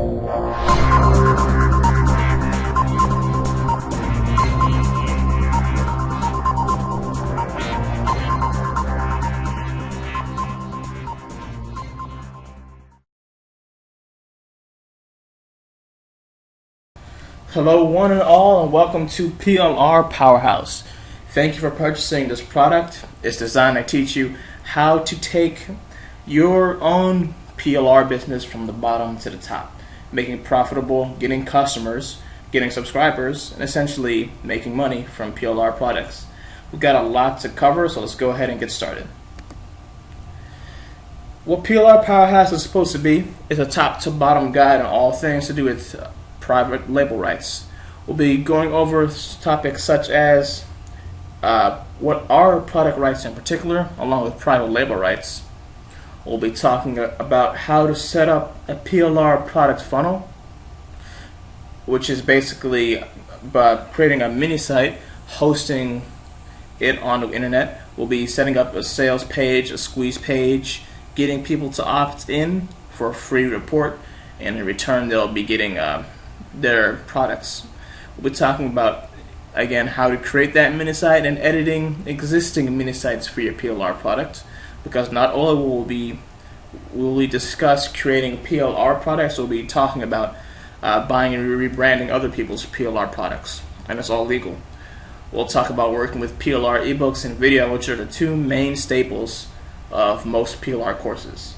Hello one and all, and welcome to PLR Powerhouse. Thank you for purchasing this product. It's designed to teach you how to take your own PLR business from the bottom to the top, making it profitable, getting customers, getting subscribers, and essentially making money from PLR products. We've got a lot to cover, so let's go ahead and get started. What PLR Powerhouse is supposed to be is a top to bottom guide on all things to do with private label rights. We'll be going over topics such as what are product rights in particular, along with private label rights. We'll be talking about how to set up a PLR product funnel, which is basically creating a mini site, hosting it on the internet. We'll be setting up a sales page, a squeeze page, getting people to opt in for a free report, and in return they'll be getting their products. We'll be talking about, again, how to create that mini site and editing existing mini sites for your PLR product, because not only will we discuss creating PLR products, we'll be talking about buying and rebranding other people's PLR products, and it's all legal. We'll talk about working with PLR ebooks and video, which are the two main staples of most PLR courses.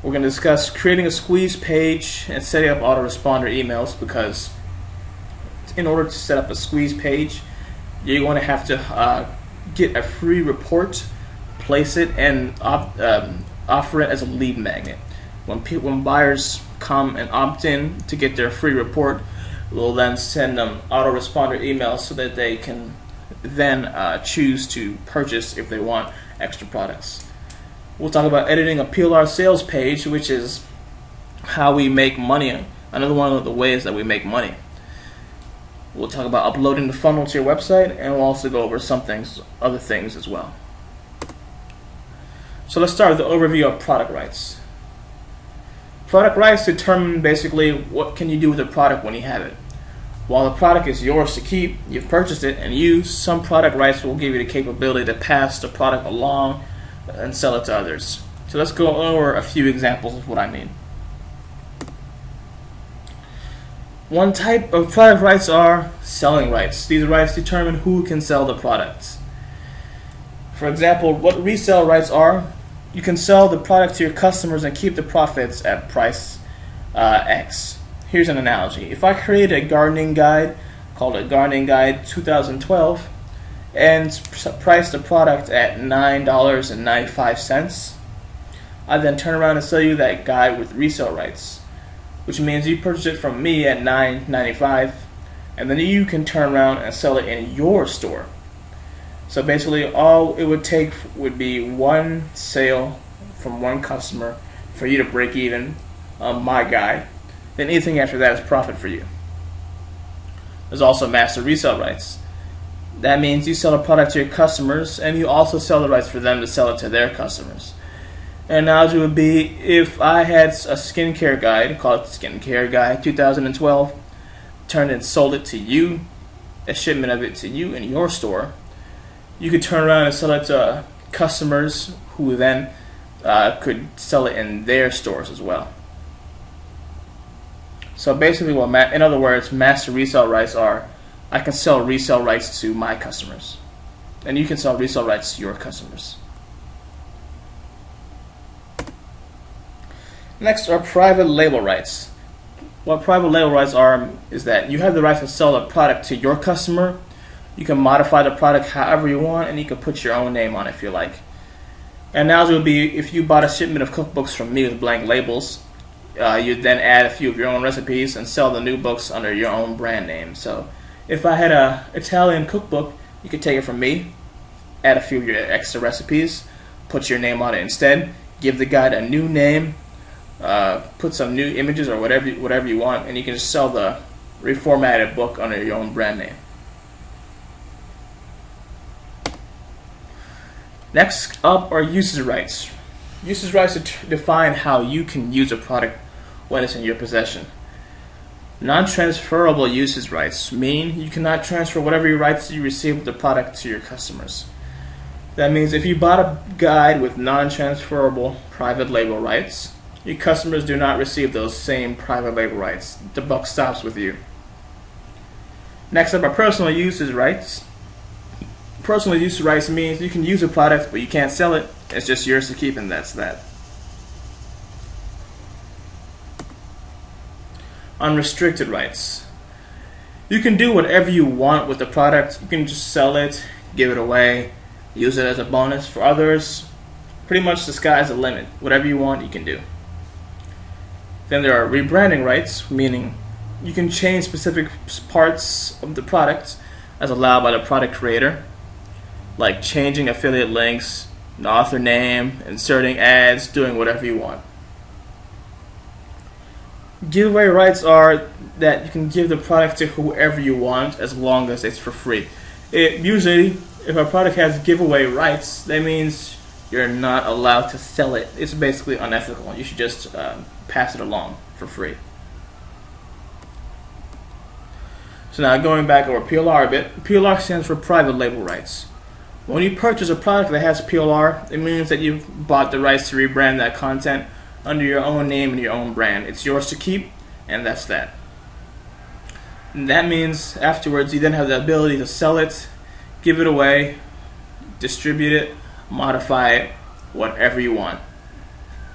We're going to discuss creating a squeeze page and setting up autoresponder emails, because in order to set up a squeeze page, you're going to have to get a free report, place it, and offer it as a lead magnet. When buyers come and opt in to get their free report, we'll then send them autoresponder emails so that they can then choose to purchase if they want extra products. We'll talk about editing a PLR sales page, which is how we make money, another one of the ways that we make money. We'll talk about uploading the funnel to your website, and we'll also go over other things as well. So let's start with the overview of product rights. Product rights determine basically what can you do with the product when you have it. While the product is yours to keep, you've purchased it and used, some product rights will give you the capability to pass the product along and sell it to others. So let's go over a few examples of what I mean. One type of product rights are selling rights. These rights determine who can sell the products. For example, what resale rights are: you can sell the product to your customers and keep the profits at price X. Here's an analogy. If I create a gardening guide called a Gardening Guide 2012 and price the product at $9.95, I then turn around and sell you that guide with resale rights, which means you purchase it from me at $9.95, and then you can turn around and sell it in your store. So basically all it would take would be one sale from one customer for you to break even on my guide. Then anything after that is profit for you. There's also master resale rights. That means you sell a product to your customers, and you also sell the rights for them to sell it to their customers. An analogy would be if I had a skincare guide called Skincare Guide 2012, turned and sold it to you, a shipment of it to you in your store, you could turn around and sell it to customers who then could sell it in their stores as well. So basically, in other words, master resale rights are: I can sell resale rights to my customers, and you can sell resale rights to your customers. Next are private label rights. What private label rights are is that you have the right to sell a product to your customer. You can modify the product however you want, and you can put your own name on it if you like. And now it would be if you bought a shipment of cookbooks from me with blank labels, you'd then add a few of your own recipes and sell the new books under your own brand name. So if I had an Italian cookbook, you could take it from me, add a few of your extra recipes, put your name on it instead, give the guide a new name, put some new images or whatever you want, and you can just sell the reformatted book under your own brand name. Next up are usage rights. Usage rights define how you can use a product when it's in your possession. Non-transferable usage rights mean you cannot transfer whatever your rights you receive with the product to your customers. That means if you bought a guide with non-transferable private label rights, your customers do not receive those same private label rights. The buck stops with you. Next up are personal usage rights. Personal use rights means you can use a product but you can't sell it. It's just yours to keep, and that's that. Unrestricted rights. You can do whatever you want with the product. You can just sell it, give it away, use it as a bonus for others. Pretty much the sky's the limit. Whatever you want, you can do. Then there are rebranding rights, meaning you can change specific parts of the product as allowed by the product creator, like changing affiliate links, the author name, inserting ads, doing whatever you want. Giveaway rights are that you can give the product to whoever you want as long as it's for free. Usually, if a product has giveaway rights, that means you're not allowed to sell it. It's basically unethical. You should just pass it along for free. So now going back over PLR a bit, PLR stands for private label rights. When you purchase a product that has PLR, it means that you've bought the rights to rebrand that content under your own name and your own brand. It's yours to keep, and that's that. And that means afterwards you then have the ability to sell it, give it away, distribute it, modify it, whatever you want.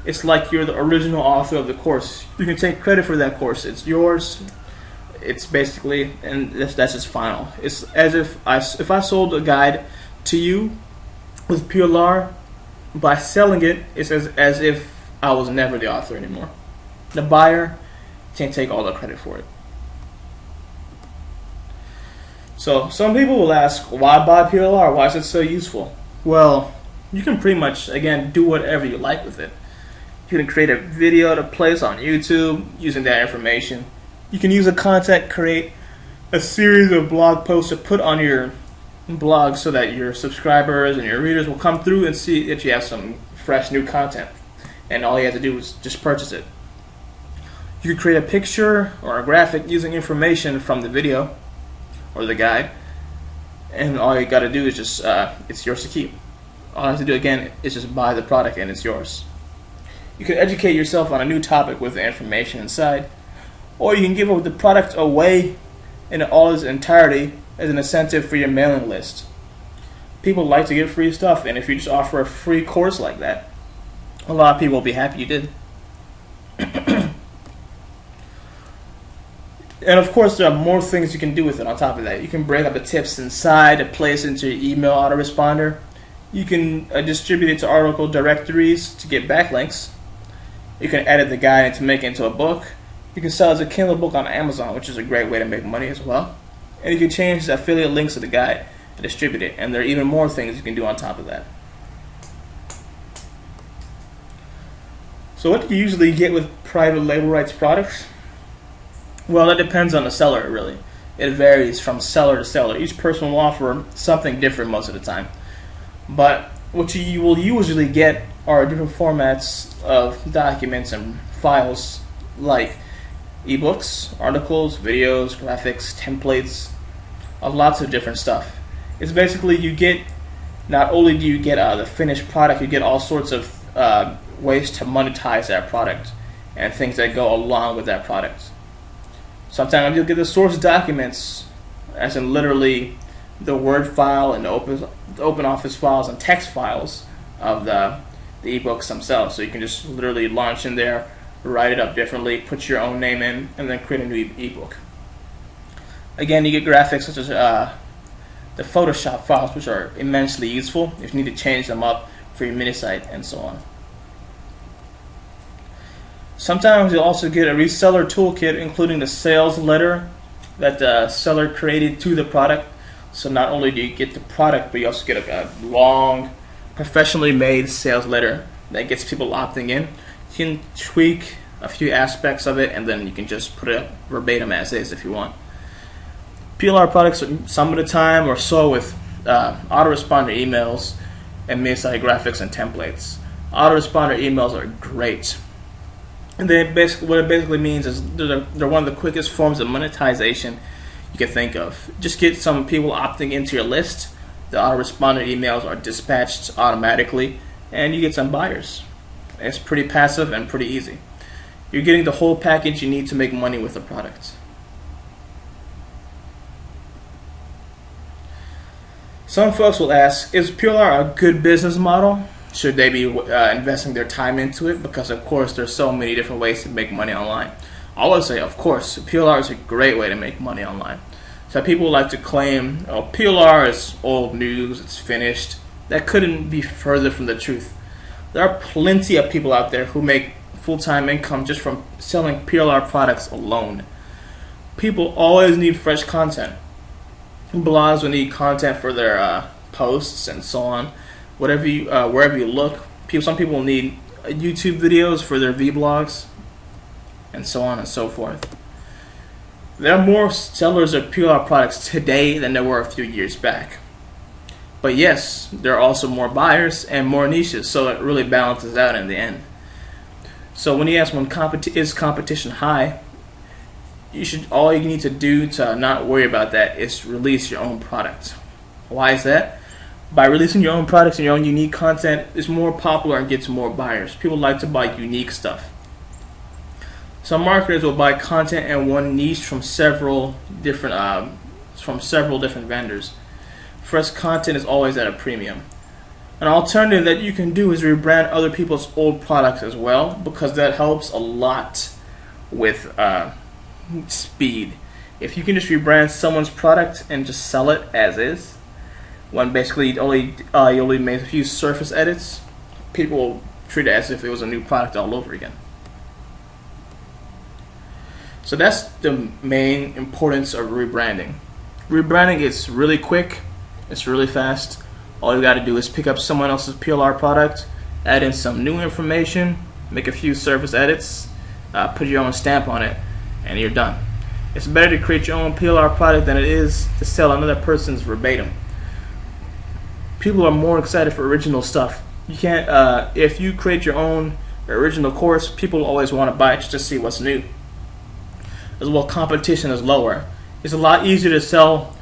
It's like you're the original author of the course. You can take credit for that course. It's yours. It's basically, and that's just final. It's as if I sold a guide to you with PLR, by selling it, it's as if I was never the author anymore. The buyer can't take all the credit for it. So some people will ask, why buy PLR? Why is it so useful? Well, you can pretty much, again, do whatever you like with it. You can create a video to place on YouTube using that information. You can use the content, create a series of blog posts to put on your blog so that your subscribers and your readers will come through and see that you have some fresh new content. And all you have to do is just purchase it. You can create a picture or a graphic using information from the video or the guide, and all you got to do is just it's yours to keep. All you have to do again is just buy the product and it's yours. You can educate yourself on a new topic with the information inside, or you can give the product away in all its entirety as an incentive for your mailing list. People like to get free stuff, and if you just offer a free course like that, a lot of people will be happy you did. And of course, there are more things you can do with it on top of that. You can break up the tips inside to place into your email autoresponder. You can distribute it to article directories to get backlinks. You can edit the guide to make it into a book. You can sell it as a Kindle book on Amazon, which is a great way to make money as well. And you can change the affiliate links of the guide and distribute it. And there are even more things you can do on top of that. So what do you usually get with private label rights products? Well, that depends on the seller, really. It varies from seller to seller. Each person will offer something different most of the time. But what you will usually get are different formats of documents and files, like ebooks, articles, videos, graphics, templates, lots of different stuff. It's basically you get, not only do you get the finished product, you get all sorts of ways to monetize that product and things that go along with that product. Sometimes you'll get the source documents, as in literally the Word file and the open office files and text files of the ebooks themselves. So you can just literally launch in there, write it up differently, put your own name in, and then create a new ebook. Again, you get graphics such as the Photoshop files, which are immensely useful if you need to change them up for your mini site and so on. Sometimes you'll also get a reseller toolkit, including the sales letter that the seller created to the product. So not only do you get the product, but you also get a long, professionally made sales letter that gets people opting in. You can tweak a few aspects of it, and then you can just put it up verbatim as is if you want. PLR products some of the time or so with autoresponder emails and mini-site graphics and templates. Autoresponder emails are great. And then basically, what it basically means is they're one of the quickest forms of monetization you can think of. Just get some people opting into your list. The autoresponder emails are dispatched automatically, and you get some buyers. It's pretty passive and pretty easy. You're getting the whole package you need to make money with the product. Some folks will ask, is PLR a good business model? Should they be investing their time into it? Because of course there's so many different ways to make money online. I would say, of course, PLR is a great way to make money online. So people like to claim, oh, PLR is old news, it's finished. That couldn't be further from the truth. There are plenty of people out there who make full-time income just from selling PLR products alone. People always need fresh content. Blogs will need content for their posts and so on. Wherever you look, some people need YouTube videos for their vlogs, and so on and so forth. There are more sellers of PLR products today than there were a few years back. But yes, there are also more buyers and more niches, so it really balances out in the end. So when you ask is competition high, all you need to do to not worry about that is release your own product. Why is that? By releasing your own products and your own unique content, it's more popular and gets more buyers. People like to buy unique stuff. Some marketers will buy content in one niche from several different vendors. Fresh content is always at a premium. An alternative that you can do is rebrand other people's old products as well, because that helps a lot with speed. If you can just rebrand someone's product and just sell it as is, when basically you only made a few surface edits, people will treat it as if it was a new product all over again. So that's the main importance of rebranding. Rebranding is really quick, it's really fast. All you got to do is pick up someone else's PLR product, add in some new information, make a few surface edits, put your own stamp on it, and you're done. It's better to create your own PLR product than it is to sell another person's verbatim. People are more excited for original stuff. You can't, if you create your own original course, people always want to buy it just to see what's new. As well, competition is lower. It's a lot easier to sell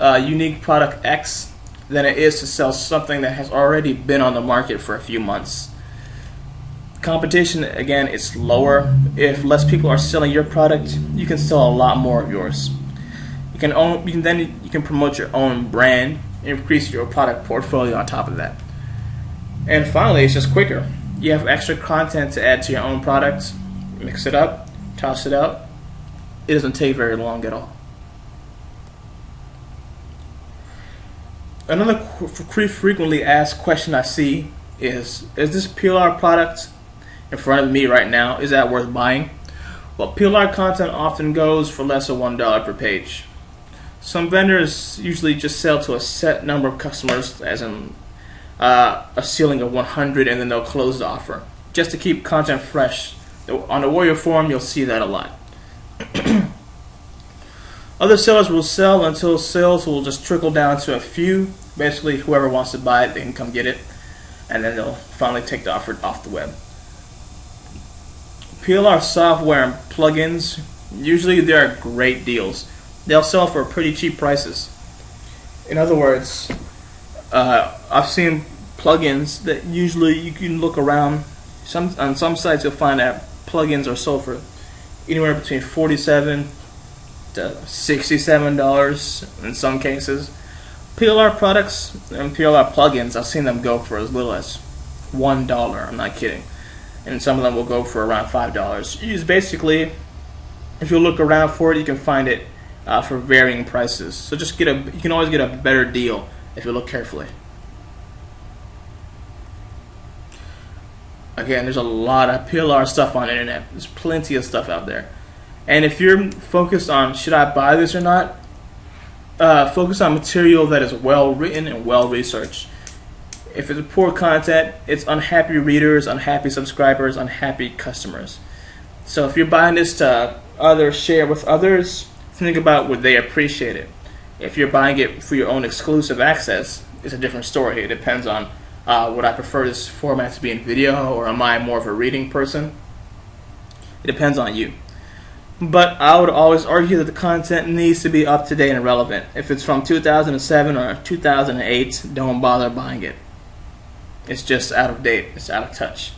unique product X than it is to sell something that has already been on the market for a few months. Competition, again, is lower. If less people are selling your product, you can sell a lot more of yours. You can promote your own brand, increase your product portfolio on top of that. And finally, it's just quicker. You have extra content to add to your own product, mix it up, toss it out. It doesn't take very long at all. Another frequently asked question I see is this PLR product in front of me right now, is that worth buying? Well, PLR content often goes for less than $1 per page. Some vendors usually just sell to a set number of customers, as in a ceiling of 100, and then they'll close the offer just to keep content fresh. On the Warrior Forum, you'll see that a lot. Other sellers will sell until sales will just trickle down to a few. Basically, whoever wants to buy it, they can come get it, and then they'll finally take the offer off the web. PLR software and plugins, usually they are great deals. They'll sell for pretty cheap prices. In other words, I've seen plugins that usually you can look around. On some sites you'll find that plugins are sold for anywhere between $47 to $67 in some cases. PLR products and PLR plugins, I've seen them go for as little as $1. I'm not kidding. And some of them will go for around $5. It's basically, if you look around for it, you can find it for varying prices. So just you can always get a better deal if you look carefully. Again, there's a lot of PLR stuff on the internet. There's plenty of stuff out there. And if you're focused on should I buy this or not, focus on material that is well written and well researched. If it's poor content, it's unhappy readers, unhappy subscribers, unhappy customers. So if you're buying this to share with others, think about would they appreciate it. If you're buying it for your own exclusive access, it's a different story. It depends on would I prefer this format to be in video, or am I more of a reading person? It depends on you. But I would always argue that the content needs to be up to date and relevant. If it's from 2007 or 2008, don't bother buying it. It's just out of date. It's out of touch.